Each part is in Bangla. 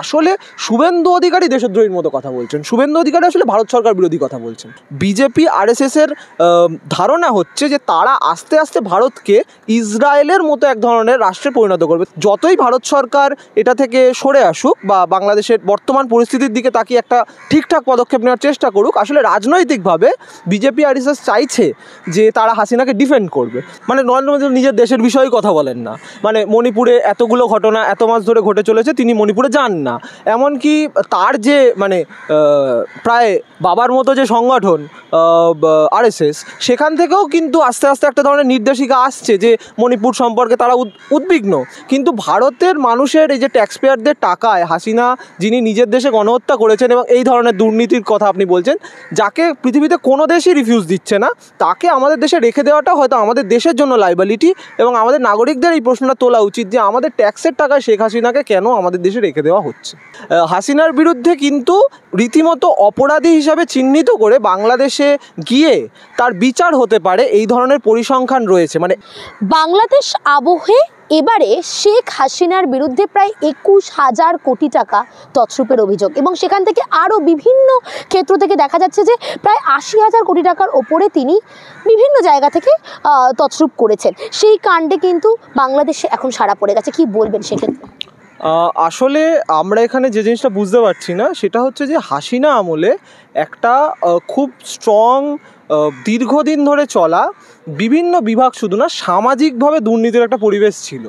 আসলে শুভেন্দু অধিকারী দেশদ্রোহীর মতো কথা বলছেন। শুভেন্দু অধিকারী আসলে ভারত সরকার বিরোধী কথা বলছেন। বিজেপি আরএসএসের ধারণা হচ্ছে যে তারা আস্তে আস্তে ভারতকে ইসরায়েলের মতো এক ধরনের রাষ্ট্রে পরিণত করবে। যতই ভারত সরকার এটা থেকে সরে আসুক বা বাংলাদেশের বর্তমান পরিস্থিতির দিকে তাকিয়ে একটা ঠিকঠাক পদক্ষেপ নেওয়ার চেষ্টা করুক, আসলে রাজনৈতিকভাবে বিজেপি আরএসএস চাইছে যে তারা হাসিনাকে ডিফেন্ড করবে। মানে নরেন্দ্র মোদী নিজের দেশের বিষয়ে কথা বলেন না, মানে মণিপুরে এতগুলো ঘটনা এত মাস ধরে ঘটে চলেছে, তিনি মণিপুরে যান না। এমনকি তার যে মানে প্রায় বাবার মতো যে সংগঠন আরএসএস, সেখান থেকেও কিন্তু আস্তে আস্তে একটা ধরনের নির্দেশিকা আসছে যে মণিপুর সম্পর্কে তারা উদ্বিগ্ন। কিন্তু ভারতের মানুষের এই যে ট্যাক্সপেয়ারদের টাকায় হাসিনা, যিনি নিজের দেশে গণহত্যা করেছেন এবং এই ধরনের দুর্নীতির কথা আপনি বলছেন, যাকে পৃথিবীতে কোনো দেশই রিফিউজ দিচ্ছে না, তাকে আমাদের দেশে রেখে দেওয়াটা হয়তো আমাদের দেশের জন্য লাইবিলিটি। এবং আমাদের নাগরিকদের এই প্রশ্নটা তোলা উচিত যে আমাদের ট্যাক্সের টাকায় শেখ হাসিনাকে কেন আমাদের দেশে রেখে দেওয়া হচ্ছে। হাসিনার বিরুদ্ধে কিন্তু রীতিমতো অপরাধী হিসাবে চিহ্নিত করে বাংলাদেশে গিয়ে তার বিচার হতে পারে, এই ধরনের পরিসংখ্যান রয়েছে। মানে বাংলাদেশ আবহে এবারে শেখ হাসিনার বিরুদ্ধে প্রায় 21,000 কোটি টাকা তছরূপের অভিযোগ, এবং সেখান থেকে আরও বিভিন্ন ক্ষেত্র থেকে দেখা যাচ্ছে যে প্রায় 80,000 কোটি টাকার ওপরে তিনি বিভিন্ন জায়গা থেকে তছরূপ করেছেন। সেই কাণ্ডে কিন্তু বাংলাদেশে এখন সাড়া পড়ে গেছে, কি বলবেন সেক্ষেত্রে? আসলে আমরা এখানে যে জিনিসটা বুঝতে পারছি না সেটা হচ্ছে যে হাসিনা আমলে একটা খুব স্ট্রং দীর্ঘদিন ধরে চলা বিভিন্ন বিভাগ, শুধু না সামাজিকভাবে দুর্নীতির একটা পরিবেশ ছিল।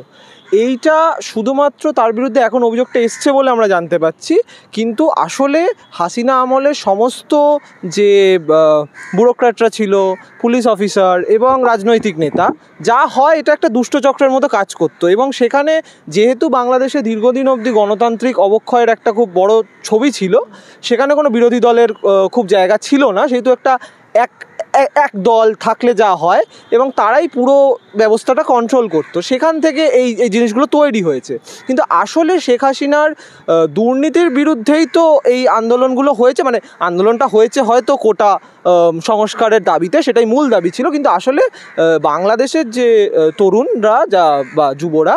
এইটা শুধুমাত্র তার বিরুদ্ধে এখন অভিযোগটা এসছে বলে আমরা জানতে পাচ্ছি, কিন্তু আসলে হাসিনা আমলের সমস্ত যে ব্যুরোক্র্যাটরা ছিল, পুলিশ অফিসার এবং রাজনৈতিক নেতা, যা হয় এটা একটা দুষ্টচক্রের মতো কাজ করতো। এবং সেখানে যেহেতু বাংলাদেশে দীর্ঘদিন অবধি গণতান্ত্রিক অবক্ষয়ের একটা খুব বড় ছবি ছিল, সেখানে কোনো বিরোধী দলের খুব জায়গা ছিল না, সেহেতু একটা এক দল থাকলে যা হয়, এবং তারাই পুরো ব্যবস্থাটা কন্ট্রোল করতো, সেখান থেকে এই জিনিসগুলো তৈরি হয়েছে। কিন্তু আসলে শেখ হাসিনার দুর্নীতির বিরুদ্ধেই তো এই আন্দোলনগুলো হয়েছে। মানে আন্দোলনটা হয়েছে হয়তো কোটা সংস্কারের দাবিতে, সেটাই মূল দাবি ছিল, কিন্তু আসলে বাংলাদেশের যে তরুণরা বা যুবরা,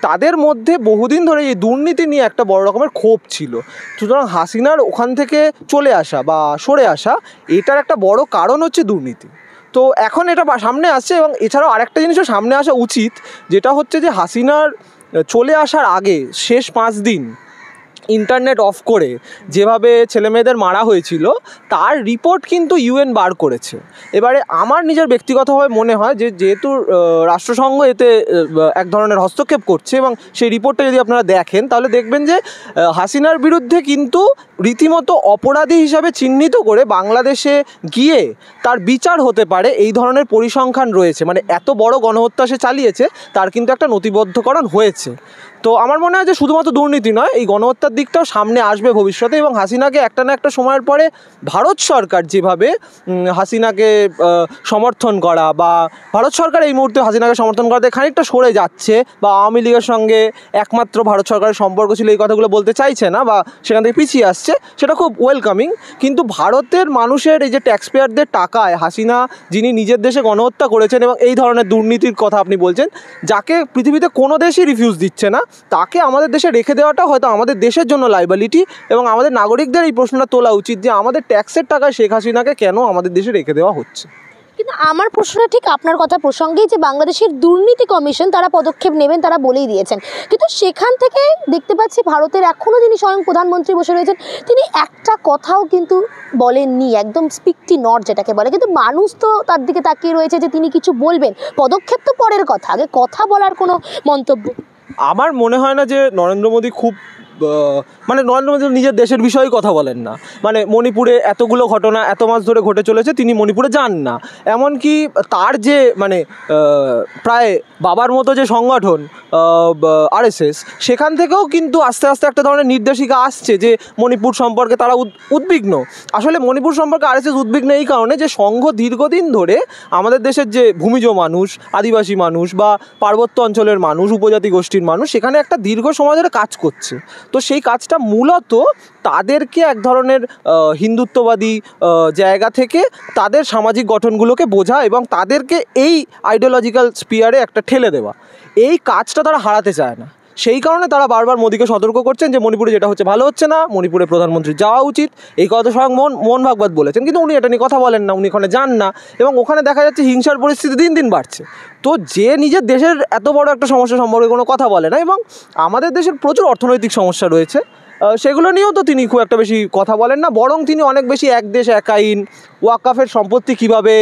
তাদের মধ্যে বহুদিন ধরে এই দুর্নীতি নিয়ে একটা বড় রকমের ক্ষোভ ছিল। সুতরাং হাসিনার ওখান থেকে চলে আসা বা সরে আসা, এটার একটা বড় কারণ হচ্ছে দুর্নীতি। তো এখন এটা সামনে আসছে, এবং এছাড়াও আরেকটা জিনিসও সামনে আসা উচিত, যেটা হচ্ছে যে হাসিনার চলে আসার আগে শেষ 5 দিন ইন্টারনেট অফ করে যেভাবে ছেলেমেয়েদের মারা হয়েছিল, তার রিপোর্ট কিন্তু ইউএন বার করেছে। এবারে আমার নিজের ব্যক্তিগতভাবে মনে হয় যে যেহেতু রাষ্ট্রসংঘ এতে এক ধরনের হস্তক্ষেপ করছে, এবং সেই রিপোর্টটা যদি আপনারা দেখেন তাহলে দেখবেন যে হাসিনার বিরুদ্ধে কিন্তু রীতিমতো অপরাধী হিসাবে চিহ্নিত করে বাংলাদেশে গিয়ে তার বিচার হতে পারে, এই ধরনের পরিসংখ্যান রয়েছে। মানে এত বড় গণহত্যা সে চালিয়েছে, তার কিন্তু একটা নথিবদ্ধকরণ হয়েছে। তো আমার মনে হয় যে শুধুমাত্র দুর্নীতি নয়, এই গণহত্যার দিকটাও সামনে আসবে ভবিষ্যতে। এবং হাসিনাকে একটা না একটা সময়ের পরে ভারত সরকার যেভাবে হাসিনাকে সমর্থন করা, বা ভারত সরকার এই মুহূর্তে হাসিনাকে সমর্থন করাতে খানিকটা সরে যাচ্ছে, বা আওয়ামী লীগের সঙ্গে একমাত্র ভারত সরকারের সম্পর্ক ছিল এই কথাগুলো বলতে চাইছে না, বা সেখান থেকে পিছিয়ে আসছে, সেটা খুব ওয়েলকামিং। কিন্তু ভারতের মানুষের এই যে ট্যাক্সপেয়ারদের টাকায় হাসিনা, যিনি নিজের দেশে গণহত্যা করেছেন এবং এই ধরনের দুর্নীতির কথা আপনি বলছেন, যাকে পৃথিবীতে কোনো দেশই রিফিউজ দিচ্ছে না, তাকে আমাদের দেশে রেখে দেওয়াটা হয়তো আমাদের দেশের জন্য লাইবিলিটি। এবং আমাদের নাগরিকদের এই প্রশ্নটা তোলা উচিত যে আমাদের ট্যাক্সের টাকায় শেখ হাসিনাকে কেন আমাদের দেশে রেখে দেওয়া হচ্ছে। কিন্তু আমার প্রশ্নটা ঠিক আপনার কথা প্রসঙ্গেই, যে বাংলাদেশের দুর্নীতি কমিশন তারা পদক্ষেপ নেবেন, তারা বলেই দিয়েছেন, কিন্তু সেখান থেকে দেখতে পাচ্ছি ভারতের এখনও যিনি স্বয়ং প্রধানমন্ত্রী বসে রয়েছেন, তিনি একটা কথাও কিন্তু বলেননি, একদম স্পিকটি নট যেটাকে বলে। কিন্তু মানুষ তো তার দিকে তাকিয়ে রয়েছে যে তিনি কিছু বলবেন, পদক্ষেপ তো পরের কথা, আগে কথা বলার কোনো মন্তব্য। আমার মনে হয় না যে নরেন্দ্র মোদী খুব মানে নরেন্দ্র মোদী নিজের দেশের বিষয়ে কথা বলেন না। মানে মণিপুরে এতগুলো ঘটনা এত মাস ধরে ঘটে চলেছে, তিনি মণিপুরে যান না। এমনকি তার যে মানে প্রায় বাবার মতো যে সংগঠন আরএসএস, সেখান থেকেও কিন্তু আস্তে আস্তে একটা ধরনের নির্দেশিকা আসছে যে মণিপুর সম্পর্কে তারা উদ্বিগ্ন। আসলে মণিপুর সম্পর্কে আরএসএস উদ্বিগ্ন এই কারণে যে সংঘ দীর্ঘদিন ধরে আমাদের দেশের যে ভূমিজ মানুষ, আদিবাসী মানুষ বা পার্বত্য অঞ্চলের মানুষ, উপজাতি গোষ্ঠীর মানুষ, সেখানে একটা দীর্ঘ সময় ধরে কাজ করছে। তো সেই কাজটা মূলত তাদেরকে এক ধরনের হিন্দুত্ববাদী জায়গা থেকে তাদের সামাজিক গঠনগুলোকে বোঝা এবং তাদেরকে এই আইডিওলজিক্যাল স্পিয়ারে একটা ঠেলে দেওয়া, এই কাজটা তারা হারাতে চায় না। সেই কারণে তারা বারবার মোদীকে সতর্ক করছেন যে মণিপুরে যেটা হচ্ছে ভালো হচ্ছে না, মণিপুরে প্রধানমন্ত্রী যাওয়া উচিত। এই কথা স্বয়ং মোহন ভাগবত বলেছেন, কিন্তু উনি এটা নিয়ে কথা বলেন না, উনি ওখানে যান না, এবং ওখানে দেখা যাচ্ছে হিংসার পরিস্থিতি দিন দিন বাড়ছে। তো যে নিজের দেশের এত বড় একটা সমস্যা সম্পর্কে কোনো কথা বলে না, এবং আমাদের দেশের প্রচুর অর্থনৈতিক সমস্যা রয়েছে, সেগুলো নিয়েও তো তিনি খুব একটা বেশি কথা বলেন না, বরং তিনি অনেক বেশি এক দেশ এক আইন, ওয়াকফের সম্পত্তি কীভাবে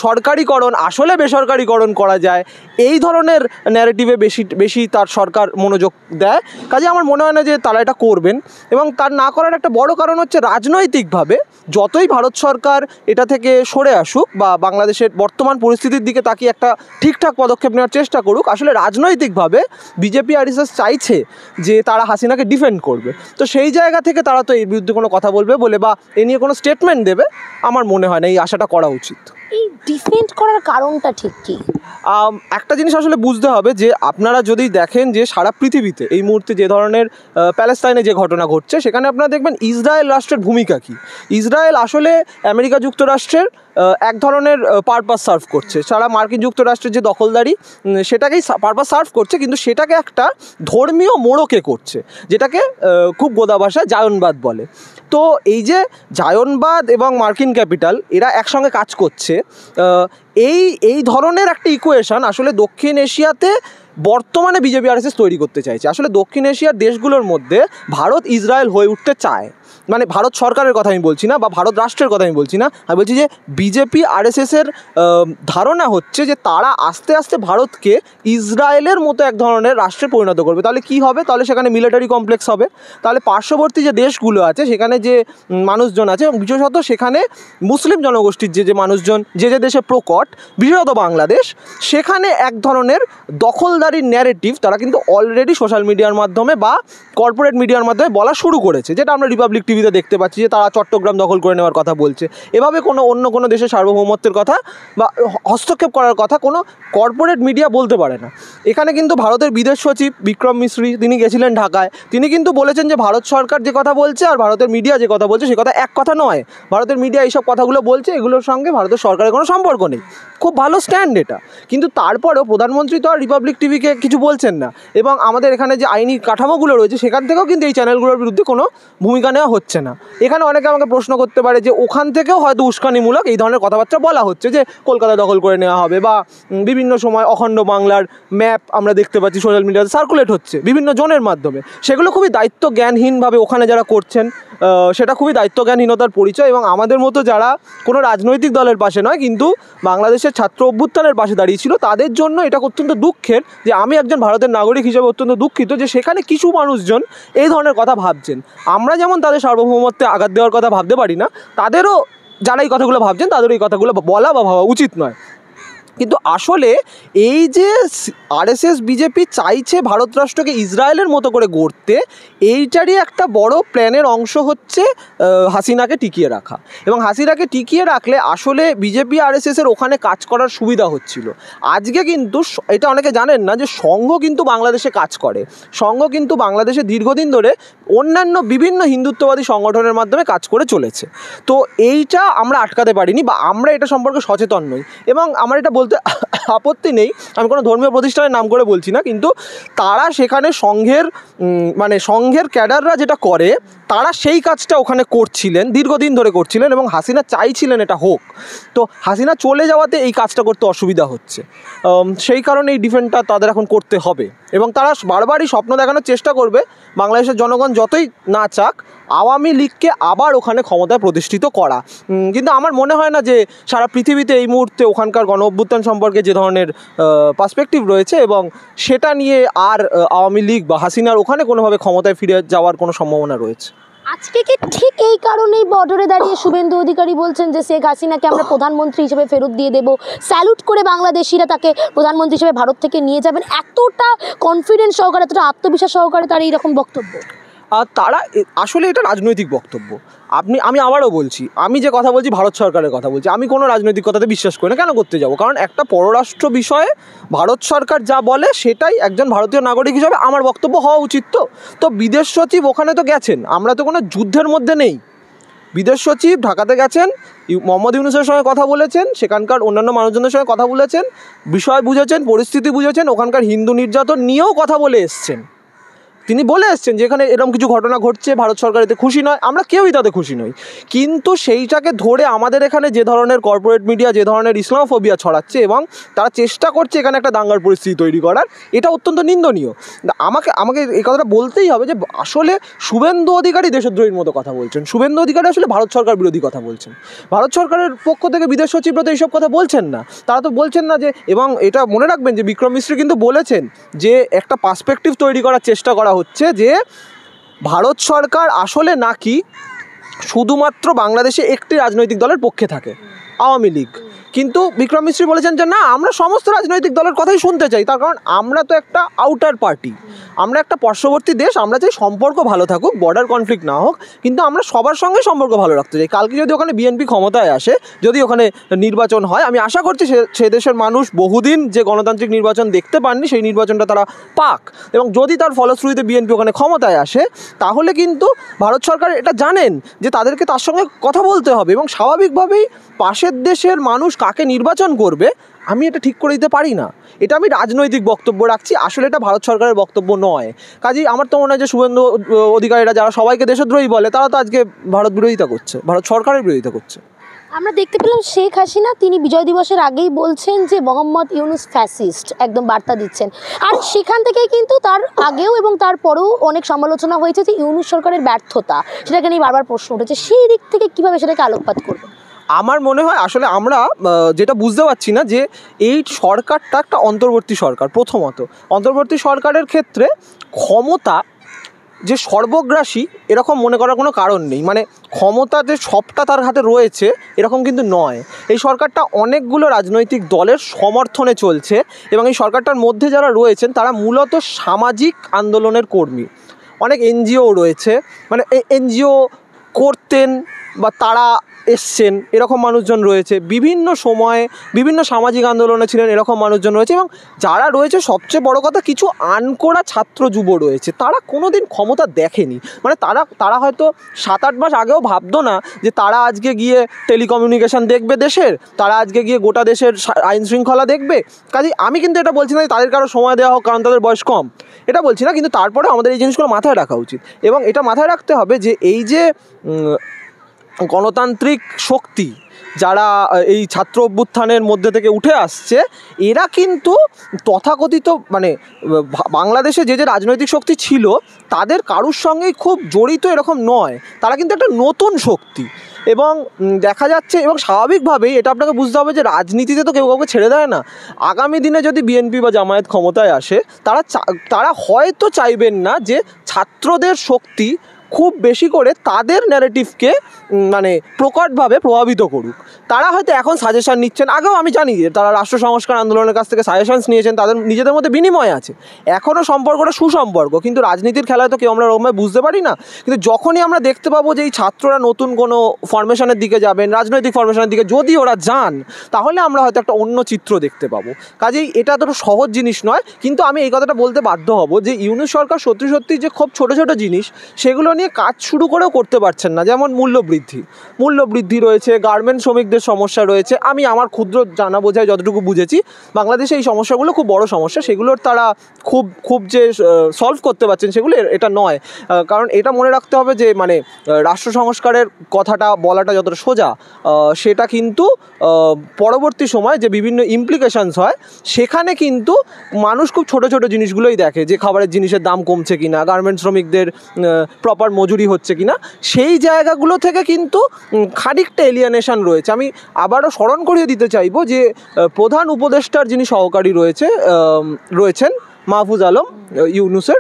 সরকারিকরণ আসলে বেসরকারিকরণ করা যায়, এই ধরনের ন্যারেটিভে বেশি তার সরকার মনোযোগ দেয়। কাজে আমার মনে হয় না যে তারা এটা করবেন, এবং তার না করার একটা বড় কারণ হচ্ছে রাজনৈতিকভাবে যতই ভারত সরকার এটা থেকে সরে আসুক বা বাংলাদেশের বর্তমান পরিস্থিতির দিকে তাকিয়ে একটা ঠিকঠাক পদক্ষেপ নেওয়ার চেষ্টা করুক, আসলে রাজনৈতিকভাবে বিজেপি আরএসএস চাইছে যে তারা হাসিনাকে ডিফেন্ড করবে। তো সেই জায়গা থেকে তারা তো এর বিরুদ্ধে কোনো কথা বলবে বলে বা এ নিয়ে কোনো স্টেটমেন্ট দেবে আমার মনে হয় না, এই আশাটা করা উচিত। এই ডিফেন্ড করার কারণটা ঠিক কি? একটা জিনিস আসলে বুঝতে হবে যে আপনারা যদি দেখেন যে সারা পৃথিবীতে এই মুহূর্তে যে ধরনের প্যালেস্তাইনে যে ঘটনা ঘটছে, সেখানে আপনারা দেখবেন ইসরায়েল রাষ্ট্রের ভূমিকা কী। ইসরায়েল আসলে আমেরিকা যুক্তরাষ্ট্রের এক ধরনের পারপাস সার্ভ করছে, সারা মার্কিন যুক্তরাষ্ট্রের যে দখলদারি সেটাকেই পারপাস সার্ভ করছে, কিন্তু সেটাকে একটা ধর্মীয় মোড়কে করছে, যেটাকে খুব গোদা ভাষায় জায়নবাদ বলে। তো এই যে জায়নবাদ এবং মার্কিন ক্যাপিটাল এরা একসঙ্গে কাজ করছে, এই ধরনের একটা ইকুয়েশন আসলে দক্ষিণ এশিয়াতে বর্তমানে বিজেপি আরএসএস তৈরি করতে চাইছে। আসলে দক্ষিণ এশিয়ার দেশগুলোর মধ্যে ভারত ইসরায়েল হয়ে উঠতে চায়, মানে ভারত সরকারের কথা আমি বলছি না বা ভারত রাষ্ট্রের কথা আমি বলছি না, আমি বলছি যে বিজেপি আরএসএসের ধারণা হচ্ছে যে তারা আস্তে আস্তে ভারতকে ইসরায়েলের মতো এক ধরনের রাষ্ট্রে পরিণত করবে। তাহলে কি হবে? তাহলে সেখানে মিলিটারি কমপ্লেক্স হবে, তাহলে পার্শ্ববর্তী যে দেশগুলো আছে সেখানে যে মানুষজন আছে, এবং বিশেষত সেখানে মুসলিম জনগোষ্ঠীর যে মানুষজন যে দেশে প্রকট, বিশেষত বাংলাদেশ, সেখানে এক ধরনের দখলদারির ন্যারেটিভ তারা কিন্তু অলরেডি সোশ্যাল মিডিয়ার মাধ্যমে বা কর্পোরেট মিডিয়ার মাধ্যমে বলা শুরু করেছে, যেটা আমরা রিপাবলিক টিভিতে দেখতে পাচ্ছি যে তারা চট্টগ্রাম দখল করে নেওয়ার কথা বলছে। এভাবে অন্য কোনো দেশের সার্বভৌমত্বের কথা বা হস্তক্ষেপ করার কথা কোনো কর্পোরেট মিডিয়া বলতে পারে না। এখানে কিন্তু ভারতের বিদেশ সচিব বিক্রম মিশ্রি তিনি গেছিলেন ঢাকায়, তিনি কিন্তু বলেছেন যে ভারত সরকার যে কথা বলছে আর ভারতের মিডিয়া যে কথা বলছে সে কথা এক কথা নয়, ভারতের মিডিয়া এইসব কথাগুলো বলছে, এগুলোর সঙ্গে ভারতের সরকারের কোনো সম্পর্ক নেই। খুব ভালো স্ট্যান্ড এটা, কিন্তু তারপরেও প্রধানমন্ত্রী তো আর রিপাবলিক টিভিকে কিছু বলছেন না, এবং আমাদের এখানে যে আইনি কাঠামোগুলো রয়েছে সেখান থেকেও কিন্তু এই চ্যানেলগুলোর বিরুদ্ধে কোনো ভূমিকা নেওয়া হচ্ছে না। এখানে অনেকে আমাকে প্রশ্ন করতে পারে যে ওখান থেকেও হয়তো উস্কানিমূলক এই ধরনের কথাবার্তা বলা হচ্ছে, যে কলকাতা দখল করে নেওয়া হবে, বা বিভিন্ন সময় অখণ্ড বাংলার ম্যাপ আমরা দেখতে পাচ্ছি সোশ্যাল মিডিয়াতে সার্কুলেট হচ্ছে বিভিন্ন জনের মাধ্যমে, সেগুলো খুবই দায়িত্ব জ্ঞানহীনভাবে ওখানে যারা করছেন সেটা খুবই দায়িত্বজ্ঞানহীনতার পরিচয়। এবং আমাদের মতো যারা কোনো রাজনৈতিক দলের পাশে নয় কিন্তু বাংলাদেশের ছাত্র অভ্যুত্থানের পাশে দাঁড়িয়েছিল, তাদের জন্য এটা অত্যন্ত দুঃখের যে আমি একজন ভারতের নাগরিক হিসেবে অত্যন্ত দুঃখিত যে সেখানে কিছু মানুষজন এই ধরনের কথা ভাবছেন। আমরা যেমন তাদের সার্বভৌমত্বে আঘাত দেওয়ার কথা ভাবতে পারি না, তাদেরও যারা এই কথাগুলো ভাবছেন তাদেরও এই কথাগুলো বলা বা ভাবা উচিত নয়। কিন্তু আসলে এই যে আরএসএস বিজেপি চাইছে ভারত রাষ্ট্রকে ইসরায়েলের মতো করে গড়তে, এইটারই একটা বড় প্ল্যানের অংশ হচ্ছে হাসিনাকে টিকিয়ে রাখা। এবং হাসিনাকে টিকিয়ে রাখলে আসলে বিজেপি আরএসএসের ওখানে কাজ করার সুবিধা হচ্ছিল। আজকে কিন্তু এটা অনেকে জানেন না যে সংঘ কিন্তু বাংলাদেশে কাজ করে, সংঘ কিন্তু বাংলাদেশে দীর্ঘদিন ধরে অন্যান্য বিভিন্ন হিন্দুত্ববাদী সংগঠনের মাধ্যমে কাজ করে চলেছে। তো এইটা আমরা আটকাতে পারিনি বা আমরা এটা সম্পর্কে সচেতন নই। এবং আমার এটা বলতে আপত্তি নেই, আমি কোনো ধর্মীয় প্রতিষ্ঠানের নাম করে বলছি না, কিন্তু তারা সেখানে সংঘের ক্যাডাররা যেটা করে তারা সেই কাজটা ওখানে করছিলেন, দীর্ঘদিন ধরে করছিলেন, এবং হাসিনা চাইছিলেন এটা হোক। তো হাসিনা চলে যাওয়াতে এই কাজটা করতে অসুবিধা হচ্ছে, সেই কারণে এই ডিফেন্ডটা তাদের এখন করতে হবে। এবং তারা বারবারই স্বপ্ন দেখানোর চেষ্টা করবে বাংলাদেশের জনগণ যতই না চাক আওয়ামী লীগকে আবার ওখানে ক্ষমতায় প্রতিষ্ঠিত করা। কিন্তু আমার মনে হয় না যে সারা পৃথিবীতে এই মুহূর্তে ওখানকার গণ অভ্যুত্থান সম্পর্কে যে ধরনের পার্সপেক্টিভ রয়েছে এবং সেটা নিয়ে আর আওয়ামী লীগ বা হাসিনার ওখানে কোনোভাবে ক্ষমতায় ফিরে যাওয়ার কোনো সম্ভাবনা রয়েছে। আজকে কি ঠিক এই কারণেই বর্ডারে দাঁড়িয়ে শুভেন্দু অধিকারী বলছেন যে শেখ হাসিনাকে আমরা প্রধানমন্ত্রী হিসেবে ফেরত দিয়ে দেব, স্যালুট করে বাংলাদেশিরা তাকে প্রধানমন্ত্রী হিসেবে ভারত থেকে নিয়ে যাবেন, এতটা কনফিডেন্স সহকারে, এতটা আত্মবিশ্বাস সহকারে তার এইরকম বক্তব্য? আর তারা আসলে এটা রাজনৈতিক বক্তব্য। আমি আবারও বলছি, আমি যে কথা বলছি ভারত সরকারের কথা বলছি, আমি কোনো রাজনৈতিক কথাতে বিশ্বাস করি না। কেন করতে যাব? কারণ একটা পররাষ্ট্র বিষয়ে ভারত সরকার যা বলে সেটাই একজন ভারতীয় নাগরিক হিসাবে আমার বক্তব্য হওয়া উচিত। তো বিদেশ সচিব ওখানে তো গেছেন, আমরা তো কোনো যুদ্ধের মধ্যে নেই। বিদেশ সচিব ঢাকাতে গেছেন, মোহাম্মদ ইউনূসের সঙ্গে কথা বলেছেন, সেখানকার অন্যান্য মানুষজনের সঙ্গে কথা বলেছেন, বিষয় বুঝেছেন, পরিস্থিতি বুঝেছেন, ওখানকার হিন্দু নির্যাতন নিয়েও কথা বলে এসছেন। তিনি বলে এসছেন যে এখানে এরকম কিছু ঘটনা ঘটছে, ভারত সরকার এতে খুশি নয়, আমরা কেউই তাতে খুশি নই। কিন্তু সেইটাকে ধরে আমাদের এখানে যে ধরনের কর্পোরেট মিডিয়া যে ধরনের ইসলামোফোবিয়া ছড়াচ্ছে এবং তারা চেষ্টা করছে এখানে একটা দাঙ্গার পরিস্থিতি তৈরি করার, এটা অত্যন্ত নিন্দনীয়। আমাকে এই কথাটা বলতেই হবে যে আসলে শুভেন্দু অধিকারী দেশদ্রোহীর মতো কথা বলছেন। শুভেন্দু অধিকারী আসলে ভারত সরকার বিরোধী কথা বলছেন। ভারত সরকারের পক্ষ থেকে বিদেশ সচিবরা তো এইসব কথা বলছেন না, তারা তো বলছেন না যে, এবং এটা মনে রাখবেন যে বিক্রম মিশ্রি কিন্তু বলেছেন যে একটা পার্সপেক্টিভ তৈরি করার চেষ্টা করা হচ্ছে যে ভারত সরকার আসলে নাকি শুধুমাত্র বাংলাদেশে একটি রাজনৈতিক দলের পক্ষে থাকে, আওয়ামী লীগ। কিন্তু বিক্রম মিশ্রি বলেছেন যে না, আমরা সমস্ত রাজনৈতিক দলের কথাই শুনতে চাই, তার কারণ আমরা তো একটা আউটার পার্টি, আমরা একটা পার্শ্ববর্তী দেশ, আমরা চাই সম্পর্ক ভালো থাকুক, বর্ডার কনফ্লিক্ট না হোক, কিন্তু আমরা সবার সঙ্গে সম্পর্ক ভালো রাখতে চাই। কালকে যদি ওখানে বিএনপি ক্ষমতায় আসে, যদি ওখানে নির্বাচন হয়, আমি আশা করছি সে দেশের মানুষ বহুদিন যে গণতান্ত্রিক নির্বাচন দেখতে পাননি সেই নির্বাচনটা তারা পাক, এবং যদি তার ফলশ্রুতিতে বিএনপি ওখানে ক্ষমতায় আসে, তাহলে কিন্তু ভারত সরকার এটা জানেন যে তাদেরকে তার সঙ্গে কথা বলতে হবে, এবং স্বাভাবিকভাবেই পাশের দেশের মানুষ কাকে নির্বাচন করবে আমি এটা ঠিক করে দিতে পারি না। এটা আমি রাজনৈতিক বক্তব্য রাখছি, আসলে এটা ভারত সরকারের বক্তব্য নয়। কাজেই আমার তো মনে হয় যে শুভেন্দু অধিকারীরা যারা সবাইকে দেশদ্রোহী বলে, তারা তো আজকে ভারত বিরোধিতা করছে, ভারত সরকারের বিরোধিতা করছে। আমরা দেখতে পেলাম শেখ হাসিনা তিনি বিজয় দিবসের আগেই বলছেন যে মোহাম্মদ ইউনূস ফ্যাসিস্ট, একদম বার্তা দিচ্ছেন। আর সেখান থেকেই কিন্তু তার আগেও এবং তারপরেও অনেক সমালোচনা হয়েছে যে ইউনূস সরকারের ব্যর্থতা, সেটাকে নিয়ে বারবার প্রশ্ন উঠেছে। সেই দিক থেকে কীভাবে সেটাকে আলোকপাত করবে? আমার মনে হয় আসলে আমরা যেটা বুঝতে পারছি না যে এই সরকারটা একটা অন্তর্বর্তী সরকার। প্রথমত অন্তর্বর্তী সরকারের ক্ষেত্রে ক্ষমতা যে সর্বগ্রাসী এরকম মনে করার কোনো কারণ নেই, মানে ক্ষমতা যে সবটা তার হাতে রয়েছে এরকম কিন্তু নয়। এই সরকারটা অনেকগুলো রাজনৈতিক দলের সমর্থনে চলছে, এবং এই সরকারটার মধ্যে যারা রয়েছেন তারা মূলত সামাজিক আন্দোলনের কর্মী। অনেক এনজিও রয়েছে, মানে এনজিও করতেন বা তারা এসছেন এরকম মানুষজন রয়েছে, বিভিন্ন সময়ে বিভিন্ন সামাজিক আন্দোলনে ছিলেন এরকম মানুষজন রয়েছে, এবং যারা রয়েছে সবচেয়ে বড় কথা কিছু আনকোড়া ছাত্র যুব রয়েছে, তারা কোনো দিন ক্ষমতা দেখেনি। মানে তারা হয়তো 7-8 মাস আগেও ভাবতো না যে তারা আজকে গিয়ে টেলিকমিউনিকেশন দেখবে দেশের, তারা আজকে গিয়ে গোটা দেশের আইন শৃঙ্খলা দেখবে। কাজেই আমি কিন্তু এটা বলছি না যে তাদের কারো সময় দেওয়া হোক কারণ তাদের বয়স কম, এটা বলছি না, কিন্তু তারপরে আমাদের এই জিনিসগুলো মাথায় রাখা উচিত। এবং এটা মাথায় রাখতে হবে যে এই যে গণতান্ত্রিক শক্তি যারা এই ছাত্র অভ্যুত্থানের মধ্যে থেকে উঠে আসছে, এরা কিন্তু তথাকথিত মানে বাংলাদেশে যে রাজনৈতিক শক্তি ছিল তাদের কারুর সঙ্গেই খুব জড়িত এরকম নয়, তারা কিন্তু একটা নতুন শক্তি। এবং দেখা যাচ্ছে, এবং স্বাভাবিকভাবেই এটা আপনাকে বুঝতে হবে যে রাজনীতিতে তো কেউ কাউকে ছেড়ে দেয় না। আগামী দিনে যদি বিএনপি বা জামায়াত ক্ষমতায় আসে, তারা হয়তো চাইবেন না যে ছাত্রদের শক্তি খুব বেশি করে তাদের ন্যারেটিভকে মানে প্রকটভাবে প্রভাবিত করুক। তারা হয়তো এখন সাজেশন নিচ্ছেন, আগেও আমি জানি যে তারা রাষ্ট্র সংস্কার আন্দোলনের কাছ থেকে সাজেশনস নিয়েছেন, তাদের নিজেদের মধ্যে বিনিময় আছে, এখনও সম্পর্কটা সুসম্পর্ক, কিন্তু রাজনীতির খেলায় তো কেউ আমরা ওরকমভাবে বুঝতে পারি না। কিন্তু যখনই আমরা দেখতে পাবো যে এই ছাত্ররা নতুন কোনো ফরমেশনের দিকে যাবেন, রাজনৈতিক ফরমেশনের দিকে যদি ওরা যান, তাহলে আমরা হয়তো একটা অন্য চিত্র দেখতে পাবো। কাজেই এটা তো সহজ জিনিস নয়। কিন্তু আমি এই কথাটা বলতে বাধ্য হব যে ইউনূস সরকার সত্যি সত্যি যে খুব ছোটো ছোটো জিনিস সেগুলো নিয়ে কাজ শুরু করেও করতে পারছেন না। যেমন মূল্যবৃদ্ধি রয়েছে, গার্মেন্টস শ্রমিকদের সমস্যা রয়েছে। আমি আমার ক্ষুদ্র জানা বোঝায় যতটুকু বুঝেছি, বাংলাদেশে এই সমস্যাগুলো খুব বড় সমস্যা, সেগুলোর তারা খুব যে সলভ করতে পারছেন সেগুলো এটা নয়। কারণ এটা মনে রাখতে হবে যে মানে রাষ্ট্র সংস্কারের কথাটা বলাটা যতটা সোজা, সেটা কিন্তু পরবর্তী সময় যে বিভিন্ন ইমপ্লিকেশনস হয় সেখানে কিন্তু মানুষ খুব ছোটো ছোটো জিনিসগুলোই দেখে, যে খাবারের জিনিসের দাম কমছে কিনা, গার্মেন্টস শ্রমিকদের প্রপার মজুরি হচ্ছে কিনা, সেই জায়গাগুলো থেকে কিন্তু খানিকটা এলিয়েনেশন রয়েছে। আমি আবারও স্মরণ করিয়ে দিতে চাইবো যে প্রধান উপদেষ্টার যিনি সহকারী রয়েছেন মাহফুজ আলম ইউনূসের,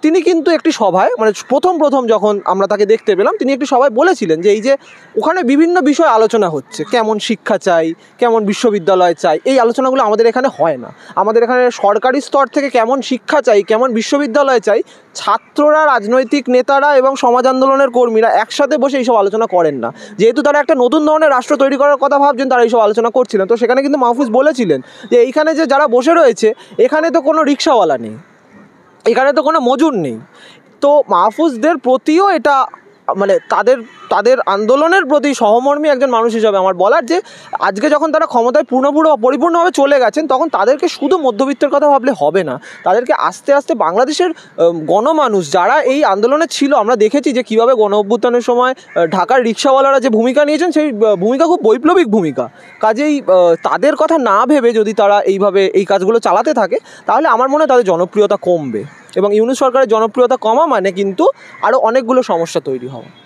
তিনি কিন্তু একটি সভায় মানে প্রথম যখন আমরা তাকে দেখতে পেলাম, তিনি একটি সভায় বলেছিলেন যে এই যে ওখানে বিভিন্ন বিষয় আলোচনা হচ্ছে, কেমন শিক্ষা চাই, কেমন বিশ্ববিদ্যালয় চাই, এই আলোচনাগুলো আমাদের এখানে হয় না। আমাদের এখানে সরকারি স্তর থেকে কেমন শিক্ষা চাই, কেমন বিশ্ববিদ্যালয় চাই, ছাত্ররা, রাজনৈতিক নেতারা এবং সমাজ আন্দোলনের কর্মীরা একসাথে বসে এইসব আলোচনা করেন না। যেহেতু তারা একটা নতুন ধরনের রাষ্ট্র তৈরি করার কথা ভাবছেন, তারা এইসব আলোচনা করছিলেন। তো সেখানে কিন্তু মাহফুজ বলেছিলেন যে এইখানে যে যারা বসে রয়েছে, এখানে তো কোনো রিক্সাওয়ালা নেই, এখানে তো কোনো মজুর নেই। তো মাহফুজদের প্রতিও এটা মানে তাদের আন্দোলনের প্রতি সহমর্মী একজন মানুষ হিসাবে আমার বলার যে আজকে যখন তারা ক্ষমতায় পরিপূর্ণভাবে চলে গেছেন, তখন তাদেরকে শুধু মধ্যবিত্তের কথা ভাবলে হবে না। তাদেরকে আস্তে আস্তে বাংলাদেশের গণমানুষ যারা এই আন্দোলনে ছিল, আমরা দেখেছি যে কীভাবে গণ অভ্যুত্থানের সময় ঢাকার রিক্সাওয়ালারা যে ভূমিকা নিয়েছেন, সেই ভূমিকা খুব বৈপ্লবিক ভূমিকা। কাজেই তাদের কথা না ভেবে যদি তারা এইভাবে এই কাজগুলো চালাতে থাকে, তাহলে আমার মনে হয় তাদের জনপ্রিয়তা কমবে, এবং ইউনূস সরকারের জনপ্রিয়তা কমা মানে কিন্তু আরও অনেকগুলো সমস্যা তৈরি হওয়া।